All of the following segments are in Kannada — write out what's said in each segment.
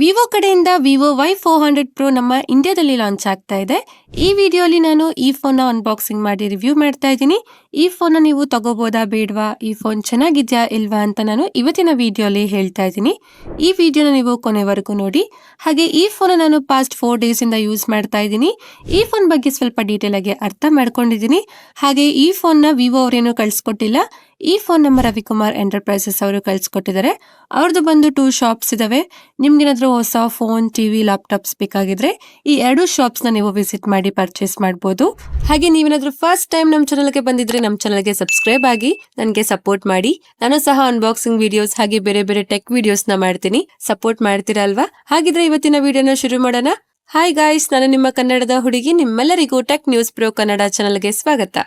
ವಿವೋ ಕಡೆಯಿಂದ ವಿವೋ Y400 Pro ನಮ್ಮ ಇಂಡಿಯಾದಲ್ಲಿ ಲಾಂಚ್ ಆಗ್ತಾ ಇದೆ. ಈ ವಿಡಿಯೋಲಿ ನಾನು ಈ ಫೋನ್ ಅನ್ಬಾಕ್ಸಿಂಗ್ ಮಾಡಿ ರಿವ್ಯೂ ಮಾಡ್ತಾ ಇದ್ದೀನಿ. ಈ ಫೋನ್ ನೀವು ತಗೋಬೋದಾ ಬೇಡವಾ, ಈ ಫೋನ್ ಚೆನ್ನಾಗಿದ್ಯಾ ಇಲ್ವಾ ಅಂತ ನಾನು ಇವತ್ತಿನ ವಿಡಿಯೋಲಿ ಹೇಳ್ತಾ ಇದ್ದೀನಿ. ಈ ವಿಡಿಯೋನ ನೀವು ಕೊನೆವರೆಗೂ ನೋಡಿ. ಹಾಗೆ ಈ ಫೋನ್ ನಾನು ಪಾಸ್ಟ್ 4 ಡೇಸ್ ಇಂದ ಯೂಸ್ ಮಾಡ್ತಾ ಇದ್ದೀನಿ. ಈ ಫೋನ್ ಬಗ್ಗೆ ಸ್ವಲ್ಪ ಡೀಟೇಲ್ ಆಗಿ ಅರ್ಥ ಮಾಡ್ಕೊಂಡಿದ್ದೀನಿ. ಹಾಗೆ ಈ ಫೋನ್ ನ ವಿವೋ ಅವರೇನು ಕಳ್ಸಿಕೊಟ್ಟಿಲ್ಲ. ಈ ಫೋನ್ ನಮ್ಮ ರವಿಕುಮಾರ್ ಎಂಟರ್ಪ್ರೈಸಸ್ ಅವರು ಕಳ್ಸಿಕೊಟ್ಟಿದ್ದಾರೆ. ಅವ್ರದ್ದು ಬಂದು 2 ಶಾಪ್ಸ್ ಇದಾವೆ. ನಿಮ್ಗೇನಾದ್ರೂ ಹೊಸ ಫೋನ್, ಟಿವಿ, ಲ್ಯಾಪ್ಟಾಪ್ಸ್ ಬೇಕಾಗಿದ್ರೆ ಈ 2 ಶಾಪ್ಸ್ ನ ನೀವು ವಿಸಿಟ್ ಮಾಡಿ ಪರ್ಚೇಸ್ ಮಾಡಬಹುದು. ಹಾಗೆ ನೀವೇನಾದ್ರೂ ಫಸ್ಟ್ ಟೈಮ್ ನಮ್ಮ ಚಾನಲ್ಗೆ ಬಂದಿದ್ರೆ ನಮ್ಮ ಚಾನಲ್ಗೆ ಸಬ್ಸ್ಕ್ರೈಬ್ ಆಗಿ ನನಗೆ ಸಪೋರ್ಟ್ ಮಾಡಿ. ನಾನು ಸಹ ಅನ್ಬಾಕ್ಸಿಂಗ್ ವಿಡಿಯೋಸ್ ಹಾಗೆ ಬೇರೆ ಬೇರೆ ಟೆಕ್ ವಿಡಿಯೋಸ್ ನ ಮಾಡ್ತೀನಿ. ಸಪೋರ್ಟ್ ಮಾಡ್ತೀರಾ ಅಲ್ವಾ? ಹಾಗಿದ್ರೆ ಇವತ್ತಿನ ವಿಡಿಯೋನ ಶುರು ಮಾಡೋಣ. ಹಾಯ್ ಗಾಯ್ಸ್, ನಾನು ನಿಮ್ಮ ಕನ್ನಡದ ಹುಡುಗಿ. ನಿಮ್ಮೆಲ್ಲರಿಗೂ ಟೆಕ್ ನ್ಯೂಸ್ ಪ್ರೋ ಕನ್ನಡ ಚಾನಲ್ಗೆ ಸ್ವಾಗತ.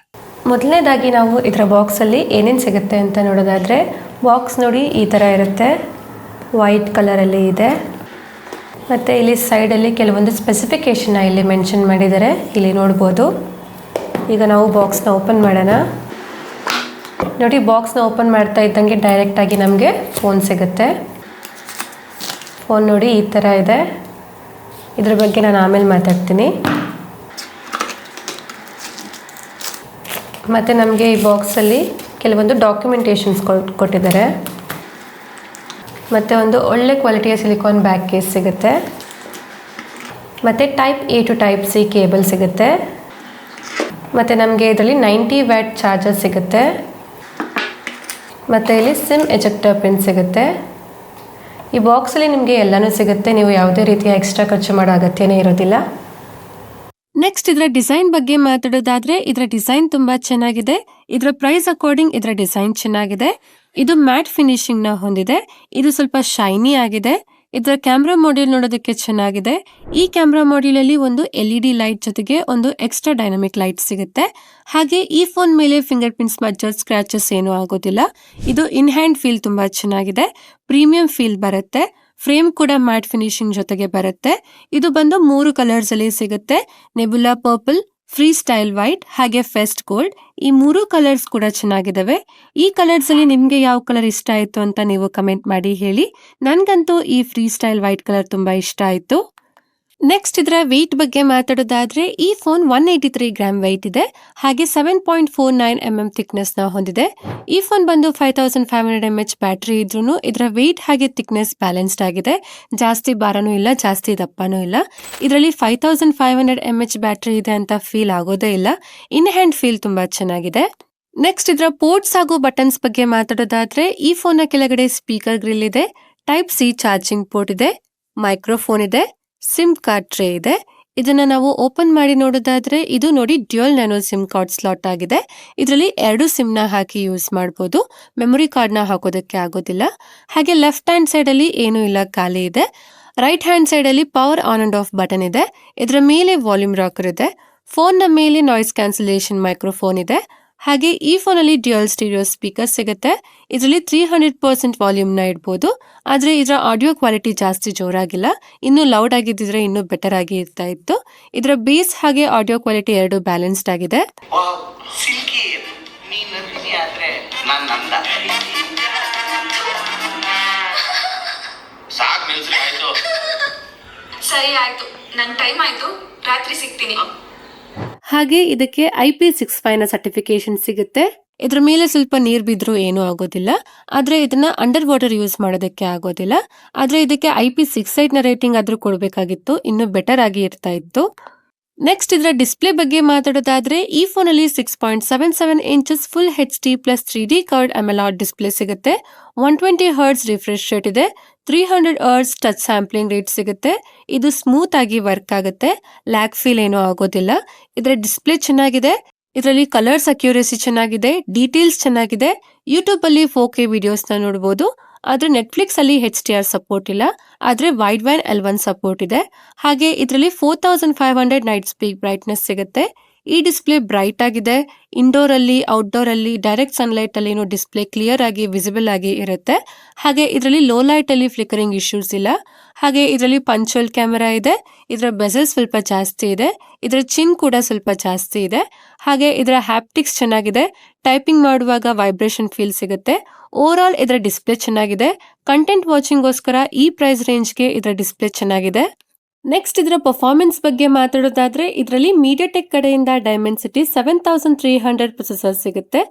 ಮೊದಲನೇದಾಗಿ ನಾವು ಇದರ ಬಾಕ್ಸಲ್ಲಿ ಏನೇನು ಸಿಗುತ್ತೆ ಅಂತ ನೋಡೋದಾದರೆ, ಬಾಕ್ಸ್ ನೋಡಿ ಈ ಥರ ಇರುತ್ತೆ. ವೈಟ್ ಕಲರಲ್ಲಿ ಇದೆ. ಮತ್ತು ಇಲ್ಲಿ ಸೈಡಲ್ಲಿ ಕೆಲವೊಂದು ಸ್ಪೆಸಿಫಿಕೇಷನ್ನ ಇಲ್ಲಿ ಮೆನ್ಷನ್ ಮಾಡಿದ್ದಾರೆ, ಇಲ್ಲಿ ನೋಡ್ಬೋದು. ಈಗ ನಾವು ಬಾಕ್ಸ್ನ ಓಪನ್ ಮಾಡೋಣ. ನೋಡಿ, ಬಾಕ್ಸ್ನ ಓಪನ್ ಮಾಡ್ತಾ ಇದ್ದಂಗೆ ಡೈರೆಕ್ಟಾಗಿ ನಮಗೆ ಫೋನ್ ಸಿಗುತ್ತೆ. ಫೋನ್ ನೋಡಿ ಈ ಥರ ಇದೆ. ಇದ್ರ ಬಗ್ಗೆ ನಾನು ಆಮೇಲೆ ಮಾತಾಡ್ತೀನಿ. ಮತ್ತು ನಮಗೆ ಈ ಬಾಕ್ಸಲ್ಲಿ ಕೆಲವೊಂದು ಡಾಕ್ಯುಮೆಂಟೇಷನ್ಸ್ ಕೊಟ್ಟಿದ್ದಾರೆ. ಮತ್ತು ಒಂದು ಒಳ್ಳೆ ಕ್ವಾಲಿಟಿಯ ಸಿಲಿಕಾನ್ ಬ್ಯಾಕ್ ಕೇಸ್ ಸಿಗುತ್ತೆ. ಮತ್ತು type A to type C cable ಸಿಗುತ್ತೆ. ಮತ್ತು ನಮಗೆ ಇದರಲ್ಲಿ 90 ವ್ಯಾಟ್ ಚಾರ್ಜರ್ ಸಿಗುತ್ತೆ. ಮತ್ತು ಇಲ್ಲಿ ಸಿಮ್ ಎಜೆಕ್ಟರ್ ಪಿನ್ ಸಿಗುತ್ತೆ. ಈ ಬಾಕ್ಸಲ್ಲಿ ನಿಮಗೆ ಎಲ್ಲನೂ ಸಿಗುತ್ತೆ. ನೀವು ಯಾವುದೇ ರೀತಿಯ ಎಕ್ಸ್ಟ್ರಾ ಖರ್ಚು ಮಾಡೋ ಅಗತ್ಯನೇ ಇರೋದಿಲ್ಲ. ನೆಕ್ಸ್ಟ್ ಇದರ ಡಿಸೈನ್ ಬಗ್ಗೆ ಮಾತಾಡೋದಾದ್ರೆ, ಇದರ ಡಿಸೈನ್ ತುಂಬಾ ಚೆನ್ನಾಗಿದೆ. ಇದರ ಪ್ರೈಸ್ ಅಕಾರ್ಡಿಂಗ್ ಇದರ ಡಿಸೈನ್ ಚೆನ್ನಾಗಿದೆ. ಇದು ಮ್ಯಾಟ್ ಫಿನಿಶಿಂಗ್ ನ ಹೊಂದಿದೆ. ಇದು ಸ್ವಲ್ಪ ಶೈನಿ ಆಗಿದೆ. ಇದರ ಕ್ಯಾಮ್ರಾ ಮಾಡ್ಯೂಲ್ ನೋಡೋದಕ್ಕೆ ಚೆನ್ನಾಗಿದೆ. ಈ ಕ್ಯಾಮ್ರಾ ಮಾಡ್ಯೂಲ್ ಅಲ್ಲಿ ಒಂದು LED ಲೈಟ್ ಜೊತೆಗೆ ಒಂದು ಎಕ್ಸ್ಟ್ರಾ ಡೈನಾಮಿಕ್ ಲೈಟ್ ಸಿಗುತ್ತೆ. ಹಾಗೆ ಈ ಫೋನ್ ಮೇಲೆ ಫಿಂಗರ್ ಪ್ರಿಂಟ್ ಸ್ಮಜ್ಜರ್, ಸ್ಕ್ರಾಚಸ್ ಏನೂ ಆಗೋದಿಲ್ಲ. ಇದು ಇನ್ ಹ್ಯಾಂಡ್ ಫೀಲ್ ತುಂಬಾ ಚೆನ್ನಾಗಿದೆ. ಪ್ರೀಮಿಯಂ ಫೀಲ್ ಬರುತ್ತೆ. ಫ್ರೇಮ್ ಕೂಡ ಮ್ಯಾಟ್ ಫಿನಿಶಿಂಗ್ ಜೊತೆಗೆ ಬರುತ್ತೆ. ಇದು ಬಂದು 3 ಕಲರ್ಸ್ ಅಲ್ಲಿ ಸಿಗುತ್ತೆ. ನೆಬುಲಾ ಪರ್ಪಲ್, ಫ್ರೀ ಸ್ಟೈಲ್ ವೈಟ್ ಹಾಗೆ ಫೆಸ್ಟ್ ಗೋಲ್ಡ್. ಈ 3 ಕಲರ್ಸ್ ಕೂಡ ಚೆನ್ನಾಗಿದಾವೆ. ಈ ಕಲರ್ಸ್ ಅಲ್ಲಿ ನಿಮ್ಗೆ ಯಾವ ಕಲರ್ ಇಷ್ಟ ಆಯ್ತು ಅಂತ ನೀವು ಕಮೆಂಟ್ ಮಾಡಿ ಹೇಳಿ. ನನ್ಗಂತೂ ಈ ಫ್ರೀ ಸ್ಟೈಲ್ ವೈಟ್ ಕಲರ್ ತುಂಬಾ ಇಷ್ಟ ಆಯ್ತು. ನೆಕ್ಸ್ಟ್ ಇದರ ವೆಯ್ಟ್ ಬಗ್ಗೆ ಮಾತಾಡೋದಾದ್ರೆ, ಈ ಫೋನ್ 183 ಗ್ರಾಮ್ ವೆಯ್ಟ್ ಇದೆ. ಹಾಗೆ 7.49 mm ಥಿಕ್ನೆಸ್ ನ ಹೊಂದಿದೆ. ಈ ಫೋನ್ ಬಂದು 5500 mAh ಬ್ಯಾಟರಿ ಇದ್ರೂ ಇದರ ವೆಯ್ಟ್ ಹಾಗೆ ಥಿಕ್ನೆಸ್ ಬ್ಯಾಲೆನ್ಸ್ಡ್ ಆಗಿದೆ. ಜಾಸ್ತಿ ಭಾರನೂ ಇಲ್ಲ, ಜಾಸ್ತಿ ದಪ್ಪನೂ ಇಲ್ಲ. ಇದರಲ್ಲಿ 5500 mAh ಬ್ಯಾಟರಿ ಇದೆ ಅಂತ ಫೀಲ್ ಆಗೋದೇ ಇಲ್ಲ. ಇನ್ ಹ್ಯಾಂಡ್ ಫೀಲ್ ತುಂಬಾ ಚೆನ್ನಾಗಿದೆ. ನೆಕ್ಸ್ಟ್ ಇದರ ಪೋರ್ಟ್ಸ್ ಹಾಗೂ ಬಟನ್ಸ್ ಬಗ್ಗೆ ಮಾತಾಡೋದಾದ್ರೆ, ಈ ಫೋನ್ ನ ಕೆಳಗಡೆ ಸ್ಪೀಕರ್ ಗ್ರಿಲ್ ಇದೆ. ಟೈಪ್ C ಚಾರ್ಜಿಂಗ್ ಪೋರ್ಟ್ ಇದೆ. ಮೈಕ್ರೋಫೋನ್ ಇದೆ. ಸಿಮ್ ಕಾರ್ಡ್ ಟ್ರೇ ಇದೆ. ಇದನ್ನ ನಾವು ಓಪನ್ ಮಾಡಿ ನೋಡೋದಾದ್ರೆ, ಇದು ನೋಡಿ dual nano sim card slot ಆಗಿದೆ. ಇದರಲ್ಲಿ 2 ಸಿಮ್ ನ ಹಾಕಿ ಯೂಸ್ ಮಾಡಬಹುದು. ಮೆಮೊರಿ ಕಾರ್ಡ್ ನ ಹಾಕೋದಕ್ಕೆ ಆಗೋದಿಲ್ಲ. ಹಾಗೆ ಲೆಫ್ಟ್ ಹ್ಯಾಂಡ್ ಸೈಡ್ ಅಲ್ಲಿ ಏನೂ ಇಲ್ಲ, ಖಾಲಿ ಇದೆ. ರೈಟ್ ಹ್ಯಾಂಡ್ ಸೈಡ್ ಅಲ್ಲಿ power on and of button ಇದೆ. ಇದರ ಮೇಲೆ ವಾಲ್ಯೂಮ್ ರಾಕರ್ ಇದೆ. ಫೋನ್ ನ ಮೇಲೆ ನಾಯ್ಸ್ ಕ್ಯಾನ್ಸಲೇಷನ್ ಮೈಕ್ರೋಫೋನ್ ಇದೆ. ಹಾಗೆ ಈ ಫೋನ್ ಅಲ್ಲಿ ಡ್ಯುಯಲ್ ಸ್ಟೀರಿಯೋ ಸ್ಪೀಕರ್ ಸಿಗುತ್ತೆ. ಇದರಲ್ಲಿ 300% ವಾಲ್ಯೂಮ್ ನ ಇಡಬಹುದು. ಆದ್ರೆ ಇದರ ಆಡಿಯೋ ಕ್ವಾಲಿಟಿ ಜಾಸ್ತಿ ಜೋರಾಗಿಲ್ಲ. ಇನ್ನು ಲೌಡ್ ಆಗಿದ್ದಿದ್ರೆ ಇನ್ನೂ ಬೆಟರ್ ಆಗಿ ಇರ್ತಾ ಇತ್ತು. ಇದರ ಬೇಸ್ ಹಾಗೆ ಆಡಿಯೋ ಕ್ವಾಲಿಟಿ 2 ಬ್ಯಾಲೆನ್ಸ್ಡ್ ಆಗಿದೆ. ಸರಿ ಆಯ್ತು, ನನ್ನ ಟೈಮ್ ಆಯ್ತು, ರಾತ್ರಿ ಸಿಗ್ತೀನಿ. ಹಾಗೆ ಇದಕ್ಕೆ IP65 ನ ಸರ್ಟಿಫಿಕೇಶನ್ ಸಿಗುತ್ತೆ. ಇದ್ರ ಮೇಲೆ ಸ್ವಲ್ಪ ನೀರ್ ಬಿದ್ರೂ ಏನೂ ಆಗೋದಿಲ್ಲ. ಆದ್ರೆ ಇದನ್ನ ಅಂಡರ್ ವಾಟರ್ ಯೂಸ್ ಮಾಡೋದಕ್ಕೆ ಆಗೋದಿಲ್ಲ. ಆದ್ರೆ ಇದಕ್ಕೆ IP68 ನ ರೇಟಿಂಗ್ ಆದ್ರೂ ಕೊಡಬೇಕಾಗಿತ್ತು, ಇನ್ನು ಬೆಟರ್ ಆಗಿ ಇರ್ತಾ ಇತ್ತು. ನೆಕ್ಸ್ಟ್ ಇದರ ಡಿಸ್ಪ್ಲೇ ಬಗ್ಗೆ ಮಾತಾಡೋದಾದ್ರೆ, ಈ ಫೋನ್ ಅಲ್ಲಿ 6.77 inches full HD plus 3D curved AMOLED display ಸಿಗುತ್ತೆ. 120 Hz ರಿಫ್ರೆಶ್ ರೇಟ್ ಇದೆ. 300 Hz ಟಚ್ ಸ್ಯಾಂಪ್ಲಿಂಗ್ ರೇಟ್ ಸಿಗುತ್ತೆ. ಇದು ಸ್ಮೂತ್ ಆಗಿ ವರ್ಕ್ ಆಗುತ್ತೆ. ಲ್ಯಾಗ್ ಫೀಲ್ ಏನೂ ಆಗೋದಿಲ್ಲ. ಇದರ ಡಿಸ್ಪ್ಲೇ ಚೆನ್ನಾಗಿದೆ. ಇದರಲ್ಲಿ ಕಲರ್ಸ್ ಅಕ್ಯುರೇಸಿ ಚೆನ್ನಾಗಿದೆ. ಡೀಟೇಲ್ಸ್ ಚೆನ್ನಾಗಿದೆ. ಯೂಟ್ಯೂಬ್ ಅಲ್ಲಿ 4K ವಿಡಿಯೋಸ್ ನ ನೋಡಬಹುದು. ಆದ್ರೆ ನೆಟ್ಫ್ಲಿಕ್ಸ್ ಅಲ್ಲಿ HDR ಸಪೋರ್ಟ್ ಇಲ್ಲ. ಆದ್ರೆ ವೈಡ್ ಬ್ಯಾಂಡ್ L1 ಸಪೋರ್ಟ್ ಇದೆ. ಹಾಗೆ ಇದರಲ್ಲಿ 4500 ನೈಟ್ ಸ್ಪೀಕ್ ಬ್ರೈಟ್ನೆಸ್ ಸಿಗುತ್ತೆ. ಈ ಡಿಸ್ಪ್ಲೇ ಬ್ರೈಟ್ ಆಗಿದೆ. ಇಂಡೋರ್ ಅಲ್ಲಿ, ಔಟ್ಡೋರ್ ಅಲ್ಲಿ, ಡೈರೆಕ್ಟ್ ಸನ್ಲೈಟ್ ಅಲ್ಲಿ ಡಿಸ್ಪ್ಲೇ ಕ್ಲಿಯರ್ ಆಗಿ ವಿಸಿಬಲ್ ಆಗಿ ಇರುತ್ತೆ. ಹಾಗೆ ಇದರಲ್ಲಿ ಲೋ ಲೈಟ್ ಅಲ್ಲಿ ಫ್ಲಿಕರಿಂಗ್ ಇಶ್ಯೂಸ್ ಇಲ್ಲ. ಹಾಗೆ ಇದರಲ್ಲಿ ಪಂಚೋಲ್ ಕ್ಯಾಮೆರಾ ಇದೆ. ಇದರ ಬೆಸಲ್ ಸ್ವಲ್ಪ ಜಾಸ್ತಿ ಇದೆ. ಇದರ ಚಿನ್ ಕೂಡ ಸ್ವಲ್ಪ ಜಾಸ್ತಿ ಇದೆ. ಹಾಗೆ ಇದರ ಹ್ಯಾಪ್ಟಿಕ್ಸ್ ಚೆನ್ನಾಗಿದೆ. ಟೈಪಿಂಗ್ ಮಾಡುವಾಗ ವೈಬ್ರೇಷನ್ ಫೀಲ್ ಸಿಗುತ್ತೆ. ಓವರ್ ಆಲ್ ಇದರ ಡಿಸ್ಪ್ಲೇ ಚೆನ್ನಾಗಿದೆ. ಕಂಟೆಂಟ್ ವಾಚಿಂಗ್ಗೋಸ್ಕರ ಈ ಪ್ರೈಸ್ ರೇಂಜ್ಗೆ ಇದರ ಡಿಸ್ಪ್ಲೇ ಚೆನ್ನಾಗಿದೆ. ನೆಕ್ಸ್ಟ್ ಇದರ ಪರ್ಫಾರ್ಮೆನ್ಸ್ ಬಗ್ಗೆ ಮಾತಾಡೋದಾದ್ರೆ ಇದರಲ್ಲಿ ಮೀಡಿಯಾಟೆಕ್ ಕಡೆಯಿಂದ ಡೈಮೆನ್ಸಿಟಿ 7300 ಪ್ರೊಸೆಸರ್ ಸಿಗುತ್ತೆ.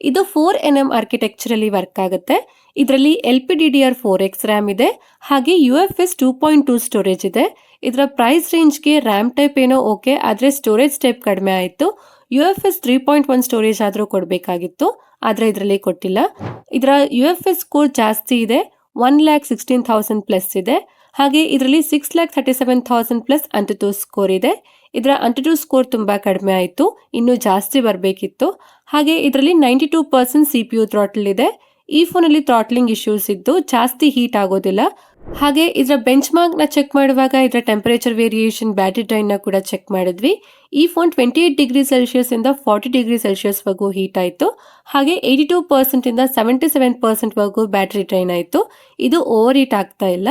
ಇದು 4nm ಆರ್ಕಿಟೆಕ್ಚರ್ ಅಲ್ಲಿ ವರ್ಕ್ ಆಗುತ್ತೆ. ಇದರಲ್ಲಿ LPDDR4X ರ್ಯಾಮ್ ಇದೆ. ಹಾಗೆ UFS 2.2 ಸ್ಟೋರೇಜ್ ಇದೆ. ಇದರ ಪ್ರೈಸ್ ರೇಂಜ್ಗೆ ರ್ಯಾಮ್ ಟೈಪ್ ಏನೋ ಓಕೆ, ಆದ್ರೆ ಸ್ಟೋರೇಜ್ ಟೈಪ್ ಕಡಿಮೆ ಆಯಿತು. UFS 3.1 ಸ್ಟೋರೇಜ್ ಆದರೂ ಕೊಡಬೇಕಾಗಿತ್ತು, ಆದ್ರೆ ಇದರಲ್ಲಿ ಕೊಟ್ಟಿಲ್ಲ. ಇದರ UFS ಸ್ಕೋರ್ ಜಾಸ್ತಿ ಇದೆ, 1,16,000 ಪ್ಲಸ್ ಇದೆ. ಹಾಗೆ ಇದರಲ್ಲಿ 6,37,000 ಪ್ಲಸ್ ಅಂಟುಟೂ ಸ್ಕೋರ್ ಇದೆ. ಇದರ ಅಂಟುಟೂ ಸ್ಕೋರ್ ತುಂಬಾ ಕಡಿಮೆ ಆಯಿತು, ಇನ್ನೂ ಜಾಸ್ತಿ ಬರಬೇಕಿತ್ತು. ಹಾಗೆ ಇದರಲ್ಲಿ 92% CPU ಥ್ರಾಟಲ್ ಇದೆ. ಈ ಫೋನಲ್ಲಿ ಥ್ರಾಟ್ಲಿಂಗ್ ಇಶ್ಯೂಸ್ ಇದ್ದು ಜಾಸ್ತಿ ಹೀಟ್ ಆಗೋದಿಲ್ಲ. ಹಾಗೆ ಇದರ ಬೆಂಚ್ ಮಾರ್ಕ್ ನ ಚೆಕ್ ಮಾಡುವಾಗ ಇದರ ಟೆಂಪರೇಚರ್ ವೇರಿಯೇಷನ್, ಬ್ಯಾಟರಿ ಡ್ರೈನ್ ನ ಕೂಡ ಚೆಕ್ ಮಾಡಿದ್ವಿ. ಈ ಫೋನ್ 28°C ಇಂದ 40°C ವರೆಗೂ ಹೀಟ್ ಆಯಿತು. ಹಾಗೆ 82% ಇಂದ 77% ವರೆಗೂ ಬ್ಯಾಟರಿ ಡ್ರೈನ್ ಆಯಿತು. ಇದು ಓವರ್ ಹೀಟ್ ಆಗ್ತಾ ಇಲ್ಲ.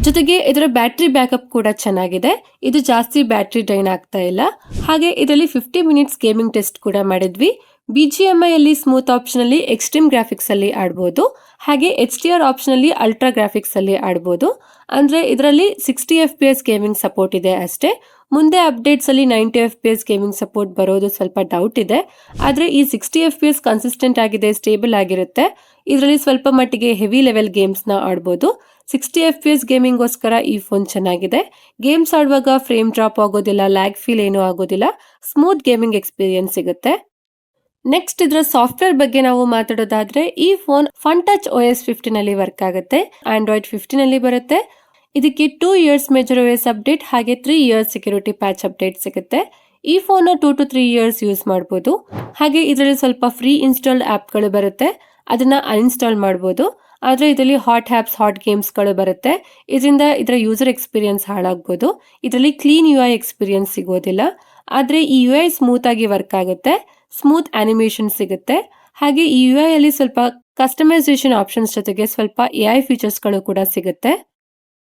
ಜೊತೆಗೆ ಇದರ ಬ್ಯಾಟರಿ ಬ್ಯಾಕಪ್ ಕೂಡ ಚೆನ್ನಾಗಿದೆ. ಇದು ಜಾಸ್ತಿ ಬ್ಯಾಟರಿ ಡ್ರೈನ್ ಆಗ್ತಾ ಇಲ್ಲ. ಹಾಗೆ ಇದರಲ್ಲಿ 50 ಮಿನಿಟ್ಸ್ ಗೇಮಿಂಗ್ ಟೆಸ್ಟ್ ಕೂಡ ಮಾಡಿದ್ವಿ. BGMI ಅಲ್ಲಿ ಸ್ಮೂತ್ ಆಪ್ಷನ್ ಅಲ್ಲಿ ಎಕ್ಸ್ಟ್ರೀಮ್ ಗ್ರಾಫಿಕ್ಸ್ ಅಲ್ಲಿ ಆಡಬಹುದು. ಹಾಗೆ HDR ಆಪ್ಷನ್ ಅಲ್ಲಿ ಅಲ್ಟ್ರಾ ಗ್ರಾಫಿಕ್ಸ್ ಅಲ್ಲಿ ಆಡಬಹುದು. ಅಂದ್ರೆ ಇದರಲ್ಲಿ 60 FPS ಗೇಮಿಂಗ್ ಸಪೋರ್ಟ್ ಇದೆ ಅಷ್ಟೇ. ಮುಂದೆ ಅಪ್ಡೇಟ್ಸ್ ಅಲ್ಲಿ 90 FPS ಗೇಮಿಂಗ್ ಸಪೋರ್ಟ್ ಬರೋದು ಸ್ವಲ್ಪ ಡೌಟ್ ಇದೆ. ಆದ್ರೆ ಈ 60 FPS ಕನ್ಸಿಸ್ಟೆಂಟ್ ಆಗಿದೆ, ಸ್ಟೇಬಲ್ ಆಗಿರುತ್ತೆ. ಇದರಲ್ಲಿ ಸ್ವಲ್ಪ ಮಟ್ಟಿಗೆ ಹೆವಿ ಲೆವೆಲ್ ಗೇಮ್ಸ್ ನ ಆಡಬಹುದು. 60 FPS ಗೇಮಿಂಗ್ಗೋಸ್ಕರ ಈ ಫೋನ್ ಚೆನ್ನಾಗಿದೆ. ಗೇಮ್ಸ್ ಆಡುವಾಗ ಫ್ರೇಮ್ ಡ್ರಾಪ್ ಆಗೋದಿಲ್ಲ, ಲ್ಯಾಗ್ ಫೀಲ್ ಏನೂ ಆಗೋದಿಲ್ಲ, ಸ್ಮೂತ್ ಗೇಮಿಂಗ್ ಎಕ್ಸ್ಪೀರಿಯನ್ಸ್ ಸಿಗುತ್ತೆ. ನೆಕ್ಸ್ಟ್ ಇದರ ಸಾಫ್ಟ್ವೇರ್ ಬಗ್ಗೆ ನಾವು ಮಾತಾಡೋದಾದ್ರೆ ಈ ಫೋನ್ ಫನ್ ಟಚ್ OS 15 ಅಲ್ಲಿ ವರ್ಕ್ ಆಗುತ್ತೆ. Android 15 ಅಲ್ಲಿ ಬರುತ್ತೆ. ಇದಕ್ಕೆ 2 years ಮೇಜರ್ OS ಅಪ್ಡೇಟ್ ಹಾಗೆ 3 years ಸೆಕ್ಯೂರಿಟಿ ಪ್ಯಾಚ್ ಅಪ್ಡೇಟ್ ಸಿಗುತ್ತೆ. ಈ ಫೋನ್ 2 to 3 years ಯೂಸ್ ಮಾಡಬಹುದು. ಹಾಗೆ ಇದರಲ್ಲಿ ಸ್ವಲ್ಪ ಫ್ರೀ ಇನ್ಸ್ಟಾಲ್ಡ್ ಆಪ್ಗಳು ಬರುತ್ತೆ, ಅದನ್ನ ಅನ್ಇನ್ಸ್ಟಾಲ್ ಮಾಡಬಹುದು. ಆದ್ರೆ ಇದರಲ್ಲಿ ಹಾಟ್ ಆಪ್ಸ್, ಹಾಟ್ ಗೇಮ್ಸ್ ಗಳು ಬರುತ್ತೆ. ಇದರಿಂದ ಇದರ ಯೂಸರ್ ಎಕ್ಸ್ಪೀರಿಯನ್ಸ್ ಹಾಳಾಗಬಹುದು. ಇದರಲ್ಲಿ ಕ್ಲೀನ್ UI ಎಕ್ಸ್ಪೀರಿಯನ್ಸ್ ಸಿಗೋದಿಲ್ಲ. ಆದ್ರೆ ಈ UI ಸ್ಮೂತ್ ಆಗಿ ವರ್ಕ್ ಆಗುತ್ತೆ, ಸ್ಮೂತ್ ಅನಿಮೇಷನ್ ಸಿಗುತ್ತೆ. ಹಾಗೆ ಈ UI ಅಲ್ಲಿ ಸ್ವಲ್ಪ ಕಸ್ಟಮೈಸೇಷನ್ ಆಪ್ಷನ್ಸ್ ಜೊತೆಗೆ ಸ್ವಲ್ಪ AI ಫೀಚರ್ಸ್ ಗಳು ಕೂಡ ಸಿಗುತ್ತೆ.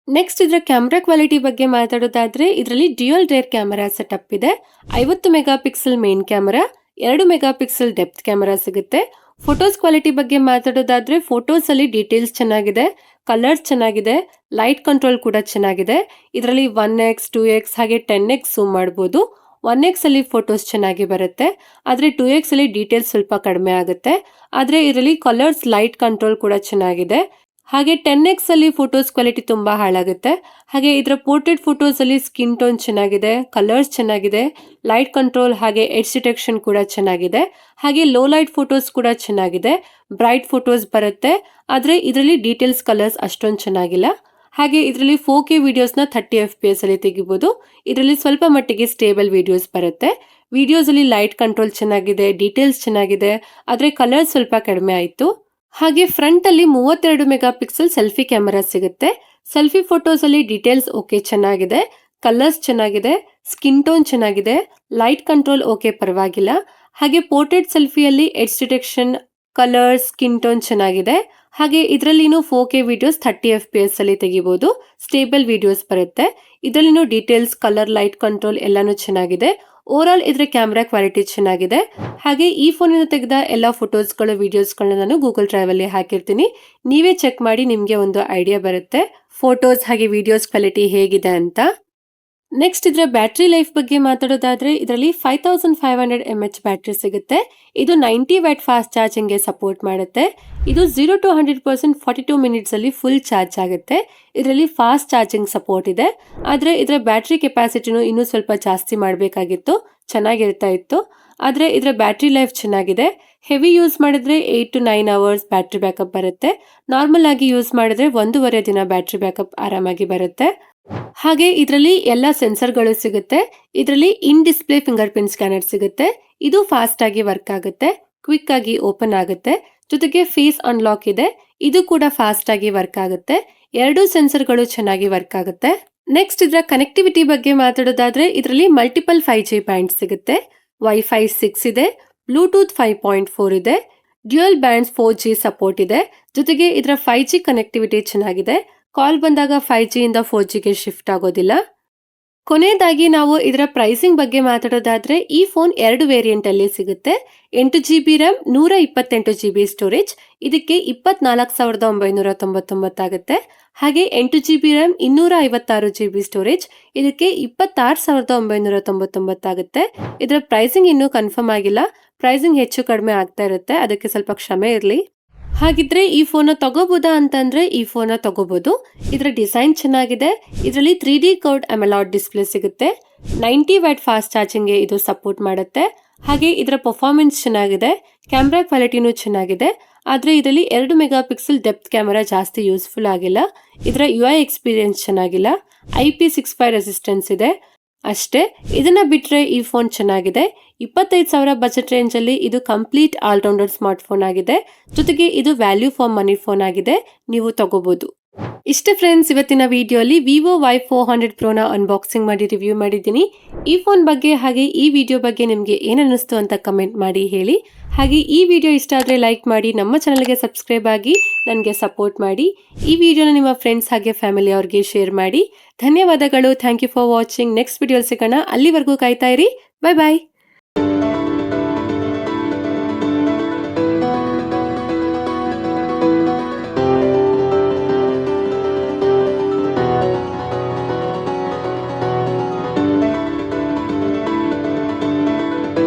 ನೆಕ್ಸ್ಟ್ ಇದರ ಕ್ಯಾಮೆರಾ ಕ್ವಾಲಿಟಿ ಬಗ್ಗೆ ಮಾತಾಡೋದಾದ್ರೆ ಇದರಲ್ಲಿ ಡ್ಯೂಯಲ್ ರೇರ್ ಕ್ಯಾಮೆರಾ ಸೆಟಪ್ ಇದೆ. 50 mega pixel main camera, 2 mega pixel depth camera ಸಿಗುತ್ತೆ. ಫೋಟೋಸ್ ಕ್ವಾಲಿಟಿ ಬಗ್ಗೆ ಮಾತಾಡೋದಾದ್ರೆ ಫೋಟೋಸ್ ಅಲ್ಲಿ ಡೀಟೇಲ್ಸ್ ಚೆನ್ನಾಗಿದೆ, ಕಲರ್ಸ್ ಚೆನ್ನಾಗಿದೆ, ಲೈಟ್ ಕಂಟ್ರೋಲ್ ಕೂಡ ಚೆನ್ನಾಗಿದೆ. ಇದರಲ್ಲಿ 1x 2x ಹಾಗೆ 10x ಝೂಮ್ ಮಾಡಬಹುದು. 1x ಅಲ್ಲಿ ಫೋಟೋಸ್ ಚೆನ್ನಾಗಿ ಬರುತ್ತೆ, ಆದ್ರೆ 2x ಅಲ್ಲಿ ಡೀಟೇಲ್ಸ್ ಸ್ವಲ್ಪ ಕಡಿಮೆ ಆಗುತ್ತೆ. ಆದ್ರೆ ಇದರಲ್ಲಿ ಕಲರ್ಸ್, ಲೈಟ್ ಕಂಟ್ರೋಲ್ ಕೂಡ ಚೆನ್ನಾಗಿದೆ. ಹಾಗೆ 10x ಅಲ್ಲಿ ಫೋಟೋಸ್ ಕ್ವಾಲಿಟಿ ತುಂಬಾ ಹಾಳಾಗುತ್ತೆ. ಹಾಗೆ ಇದರ ಪೋರ್ಟ್ರೇಟ್ ಫೋಟೋಸ್ ಅಲ್ಲಿ ಸ್ಕಿನ್ ಟೋನ್ ಚೆನ್ನಾಗಿದೆ, ಕಲರ್ಸ್ ಚೆನ್ನಾಗಿದೆ, ಲೈಟ್ ಕಂಟ್ರೋಲ್ ಹಾಗೆ ಎಡ್ಜ್ ಡಿಟೆಕ್ಷನ್ ಕೂಡ ಚೆನ್ನಾಗಿದೆ. ಹಾಗೆ ಲೋ ಲೈಟ್ ಫೋಟೋಸ್ ಕೂಡ ಚೆನ್ನಾಗಿದೆ, ಬ್ರೈಟ್ ಫೋಟೋಸ್ ಬರುತ್ತೆ. ಆದ್ರೆ ಇದರಲ್ಲಿ ಡೀಟೇಲ್ಸ್, ಕಲರ್ಸ್ ಅಷ್ಟೊಂದು ಚೆನ್ನಾಗಿಲ್ಲ. ಹಾಗೆ ಇದರಲ್ಲಿ 4K ವಿಡಿಯೋಸ್ನ 30 FPS ಅಲ್ಲಿ ತೆಗಿಬಹುದು. ಇದರಲ್ಲಿ ಸ್ವಲ್ಪ ಮಟ್ಟಿಗೆ ಸ್ಟೇಬಲ್ ವಿಡಿಯೋಸ್ ಬರುತ್ತೆ. ವಿಡಿಯೋಸ್ ಅಲ್ಲಿ ಲೈಟ್ ಕಂಟ್ರೋಲ್ ಚೆನ್ನಾಗಿದೆ, ಡೀಟೇಲ್ಸ್ ಚೆನ್ನಾಗಿದೆ, ಆದ್ರೆ ಕಲರ್ಸ್ ಸ್ವಲ್ಪ ಕಡಿಮೆ ಆಯಿತು. ಹಾಗೆ ಫ್ರಂಟ್ ಅಲ್ಲಿ 32 ಮೆಗಾ ಪಿಕ್ಸೆಲ್ ಸೆಲ್ಫಿ ಕ್ಯಾಮೆರಾ ಸಿಗುತ್ತೆ. ಸೆಲ್ಫಿ ಫೋಟೋಸ್ ಅಲ್ಲಿ ಡೀಟೇಲ್ಸ್ ಓಕೆ ಚೆನ್ನಾಗಿದೆ, ಕಲರ್ಸ್ ಚೆನ್ನಾಗಿದೆ, ಸ್ಕಿನ್ ಟೋನ್ ಚೆನ್ನಾಗಿದೆ, ಲೈಟ್ ಕಂಟ್ರೋಲ್ ಓಕೆ ಪರವಾಗಿಲ್ಲ. ಹಾಗೆ ಪೋರ್ಟ್ರೇಟ್ ಸೆಲ್ಫಿಯಲ್ಲಿ edge detection, colours, skin tone ಚೆನ್ನಾಗಿದೆ. ಹಾಗೆ ಇದರಲ್ಲಿನೂ 4K ವಿಡಿಯೋಸ್ 30 FPS ಅಲ್ಲಿ ತೆಗಿಬಹುದು, ಸ್ಟೇಬಲ್ ವಿಡಿಯೋಸ್ ಬರುತ್ತೆ. ಇದರಲ್ಲಿನೂ ಡೀಟೇಲ್ಸ್, ಕಲರ್, ಲೈಟ್ ಕಂಟ್ರೋಲ್ ಎಲ್ಲಾನು ಚೆನ್ನಾಗಿದೆ. ಓವರ್ ಆಲ್ ಇದರ ಕ್ಯಾಮೆರಾ ಕ್ವಾಲಿಟಿ ಚೆನ್ನಾಗಿದೆ. ಹಾಗೆ ಈ ಫೋನಿಂದ ತೆಗೆದ ಎಲ್ಲ ಫೋಟೋಸ್ಗಳು, ವಿಡಿಯೋಸ್ಗಳನ್ನ ನಾನು ಗೂಗಲ್ ಡ್ರೈವ್ ಅಲ್ಲಿ ಹಾಕಿರ್ತೀನಿ. ನೀವೇ ಚೆಕ್ ಮಾಡಿ, ನಿಮಗೆ ಒಂದು ಐಡಿಯಾ ಬರುತ್ತೆ ಫೋಟೋಸ್ ಹಾಗೆ ವಿಡಿಯೋಸ್ ಕ್ವಾಲಿಟಿ ಹೇಗಿದೆ ಅಂತ. ನೆಕ್ಸ್ಟ್ ಇದರ ಬ್ಯಾಟರಿ ಲೈಫ್ ಬಗ್ಗೆ ಮಾತಾಡೋದಾದ್ರೆ ಇದರಲ್ಲಿ 5500 mAh ಬ್ಯಾಟರಿ ಸಿಗುತ್ತೆ. ಇದು 90 ವ್ಯಾಟ್ ಫಾಸ್ಟ್ ಚಾರ್ಜಿಂಗ್ ಗೆ ಸಪೋರ್ಟ್ ಮಾಡುತ್ತೆ. ಇದು 0 to 100% 42 ಮಿನಿಟ್ಸ್ ಅಲ್ಲಿ ಫುಲ್ ಚಾರ್ಜ್ ಆಗುತ್ತೆ. ಇದರಲ್ಲಿ ಫಾಸ್ಟ್ ಚಾರ್ಜಿಂಗ್ ಸಪೋರ್ಟ್ ಇದೆ. ಆದ್ರೆ ಇದರ ಬ್ಯಾಟರಿ ಕೆಪಾಸಿಟಿನೂ ಇನ್ನೂ ಸ್ವಲ್ಪ ಜಾಸ್ತಿ ಮಾಡಬೇಕಾಗಿತ್ತು, ಚೆನ್ನಾಗಿರ್ತಾ ಇತ್ತು. ಆದ್ರೆ ಇದರ ಬ್ಯಾಟರಿ ಲೈಫ್ ಚೆನ್ನಾಗಿದೆ. ಹೆವಿ ಯೂಸ್ ಮಾಡಿದ್ರೆ 8 to 9 ಅವರ್ಸ್ ಬ್ಯಾಟರಿ ಬ್ಯಾಕಪ್ ಬರುತ್ತೆ. ನಾರ್ಮಲ್ ಆಗಿ ಯೂಸ್ ಮಾಡಿದ್ರೆ 1.5 ದಿನ ಬ್ಯಾಟರಿ ಬ್ಯಾಕಪ್ ಆರಾಮಾಗಿ ಬರುತ್ತೆ. ಹಾಗೆ ಇದರಲ್ಲಿ ಎಲ್ಲ ಸೆನ್ಸರ್ಗಳು ಸಿಗುತ್ತೆ. ಇದರಲ್ಲಿ ಇನ್ ಡಿಸ್ಪ್ಲೇ ಫಿಂಗರ್ ಪ್ರಿಂಟ್ ಸ್ಕ್ಯಾನರ್ ಸಿಗುತ್ತೆ. ಇದು ಫಾಸ್ಟ್ ಆಗಿ ವರ್ಕ್ ಆಗುತ್ತೆ, ಕ್ವಿಕ್ ಆಗಿ ಓಪನ್ ಆಗುತ್ತೆ. ಜೊತೆಗೆ ಫೇಸ್ ಅನ್ಲಾಕ್ ಇದೆ, ಇದು ಕೂಡ ಫಾಸ್ಟ್ ಆಗಿ ವರ್ಕ್ ಆಗುತ್ತೆ. ಎರಡು ಸೆನ್ಸರ್ಗಳು ಚೆನ್ನಾಗಿ ವರ್ಕ್ ಆಗುತ್ತೆ. ನೆಕ್ಸ್ಟ್ ಇದರ ಕನೆಕ್ಟಿವಿಟಿ ಬಗ್ಗೆ ಮಾತಾಡೋದಾದ್ರೆ ಇದರಲ್ಲಿ ಮಲ್ಟಿಪಲ್ 5G ಬ್ಯಾಂಡ್ ಸಿಗುತ್ತೆ. ವೈಫೈ 6 ಇದೆ, ಬ್ಲೂಟೂತ್ 5.4 ಇದೆ, ಡ್ಯುಯಲ್ ಬ್ಯಾಂಡ್ಸ್ 4G ಸಪೋರ್ಟ್ ಇದೆ. ಜೊತೆಗೆ ಇದರ 5G ಕನೆಕ್ಟಿವಿಟಿ ಚೆನ್ನಾಗಿದೆ. ಕಾಲ್ ಬಂದಾಗ 5G ಇಂದ 4Gಗೆ ಶಿಫ್ಟ್ ಆಗೋದಿಲ್ಲ. ಕೊನೆಯದಾಗಿ ನಾವು ಇದರ ಪ್ರೈಸಿಂಗ್ ಬಗ್ಗೆ ಮಾತಾಡೋದಾದ್ರೆ ಈ ಫೋನ್ 2 ವೇರಿಯಂಟ್ ಅಲ್ಲಿ ಸಿಗುತ್ತೆ. 8GB RAM 128GB storage. ಇದಕ್ಕೆ 24,999 ಆಗುತ್ತೆ. ಹಾಗೆ 8GB ರ್ಯಾಮ್ 256GB ಸ್ಟೋರೇಜ್. ಇದಕ್ಕೆ 26,999 ಆಗುತ್ತೆ. ಇದರ ಪ್ರೈಸಿಂಗ್ ಇನ್ನೂ ಕನ್ಫರ್ಮ್ ಆಗಿಲ್ಲ. ಪ್ರೈಸಿಂಗ್ ಹೆಚ್ಚು ಕಡಿಮೆ ಆಗ್ತಾ ಇರುತ್ತೆ, ಅದಕ್ಕೆ ಸ್ವಲ್ಪ ಕ್ಷಮೆ ಇರಲಿ. ಹಾಗಿದ್ರೆ ಈ ಫೋನ್ ತಗೋಬಹುದಾ ಅಂತಂದ್ರೆ ಈ ಫೋನ್ ತಗೋಬಹುದು. ಇದರ ಡಿಸೈನ್ ಚೆನ್ನಾಗಿದೆ. ಇದರಲ್ಲಿ 3D ಕರ್ವ್ಡ್ ಅಮೋಲೆಡ್ ಡಿಸ್ಪ್ಲೇ ಸಿಗುತ್ತೆ. 90 ವ್ಯಾಟ್ ಫಾಸ್ಟ್ ಚಾರ್ಜಿಂಗ್ ಗೆ ಇದು ಸಪೋರ್ಟ್ ಮಾಡುತ್ತೆ. ಹಾಗೆ ಇದರ ಪರ್ಫಾರ್ಮೆನ್ಸ್ ಚೆನ್ನಾಗಿದೆ. ಕ್ಯಾಮೆರಾ ಕ್ವಾಲಿಟಿನೂ ಚೆನ್ನಾಗಿದೆ. ಆದ್ರೆ ಇದರಲ್ಲಿ 2 ಮೆಗಾ ಪಿಕ್ಸೆಲ್ ಡೆಪ್ತ್ ಕ್ಯಾಮೆರಾ ಜಾಸ್ತಿ ಯೂಸ್ಫುಲ್ ಆಗಿಲ್ಲ. ಇದರ UI ಎಕ್ಸ್ಪೀರಿಯನ್ಸ್ ಚೆನ್ನಾಗಿಲ್ಲ. IP65 ರೆಸಿಸ್ಟೆನ್ಸ್ ಇದೆ ಅಷ್ಟೇ. ಇದನ್ನ ಬಿಟ್ರೆ ಈ ಫೋನ್ ಚೆನ್ನಾಗಿದೆ. 25,000 ಬಜೆಟ್ ರೇಂಜ್ ಅಲ್ಲಿ ಇದು ಕಂಪ್ಲೀಟ್ ಆಲ್ರೌಂಡರ್ ಸ್ಮಾರ್ಟ್ ಫೋನ್ ಆಗಿದೆ. ಜೊತೆಗೆ ಇದು ವ್ಯಾಲ್ಯೂ ಫಾರ್ ಮನಿ ಫೋನ್ ಆಗಿದೆ. ನೀವು ತಗೋಬಹುದು. ಇಷ್ಟೇ ಫ್ರೆಂಡ್ಸ್, ಇವತ್ತಿನ ವಿಡಿಯೋಲಿ ವಿವೋ Y400 Pro ನ ಅನ್ಬಾಕ್ಸಿಂಗ್ ಮಾಡಿ ರಿವ್ಯೂ ಮಾಡಿದ್ದೀನಿ. ಈ ಫೋನ್ ಬಗ್ಗೆ ಹಾಗೆ ಈ ವಿಡಿಯೋ ಬಗ್ಗೆ ನಿಮಗೆ ಏನು ಅನ್ನಿಸ್ತು ಅಂತ ಕಮೆಂಟ್ ಮಾಡಿ ಹೇಳಿ. ಹಾಗೆ ಈ ವಿಡಿಯೋ ಇಷ್ಟ ಆದರೆ ಲೈಕ್ ಮಾಡಿ, ನಮ್ಮ ಚಾನಲ್ಗೆ ಸಬ್ಸ್ಕ್ರೈಬ್ ಆಗಿ ನನಗೆ ಸಪೋರ್ಟ್ ಮಾಡಿ. ಈ ವಿಡಿಯೋನ ನಿಮ್ಮ ಫ್ರೆಂಡ್ಸ್ ಹಾಗೆ ಫ್ಯಾಮಿಲಿ ಅವ್ರಿಗೆ ಶೇರ್ ಮಾಡಿ. ಧನ್ಯವಾದಗಳು. Thank you for watching. Next video ಸಿಗೋಣ. ಅಲ್ಲಿವರೆಗೂ ಕಾಯ್ತಾ ಇರಿ. ಬಾಯ್ ಬಾಯ್.